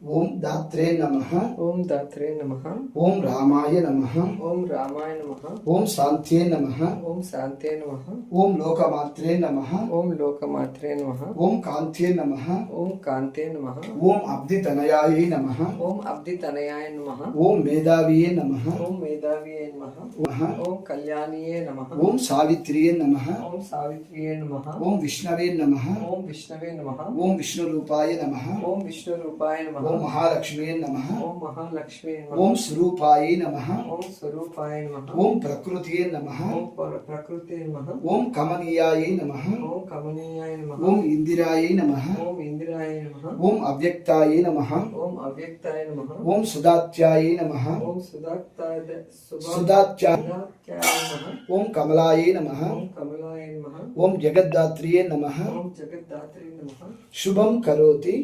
ఓం దాత్రే నమః. ఓం దాత్రే నమః. ఓం రామాయ నమః. ఓం రామాయ నమః. ఓం శాంత్యే నమః. ఓం శాంతే నమః. ఓం లోకమాత్రే నమః. ఓం లోకమాత్రే నమః. ఓం కాంత్యే నమః. ఓం కాంతే నమః. ఓం అబ్దితనయాయ నమః. ఓం అబ్దితనయాయ నమః. ఓం మేధావియే నమః. ఓం మేధావియే నమః. ఓం కళ్యాణియే నమః. ఓం సావిత్రియే నమః. ఓం సావిత్రియే నమః. ఓం విష్ణవే నమః. ఓం విష్ణవే నమః. ఓం విష్ణురూపాయ నమః. ఓం విష్ణురూపాయ నమః. ఓం మహాలక్ష్మీ నమః. ఓం మహాలక్ష్మీ నమః. ఓం స్వరూపాయ నమః. ఓం స్వరూపాయ నమః. ఓం ప్రకృతియే నమః. ఓం ప్రకృతే నమః. ఓం కమనీయాయ నమః. ఓం కమనీయాయ నమః. ఓం ఇందిరాయ నమః. ఓం ఇందిరాయ నమః. ఓం అవ్యక్తాయ నమః. ఓం అవ్యక్తాయ నమః. ఓం సుదాత్యాయ నమః. ఓం సుదాత్యాయ నమః. ఓం కమలాయ నమః. ఓం కమలాయ నమః. ఓం జగద్దాత్రియే నమః. ఓం జగద్దాత్రే నమః. శుభం కరోతి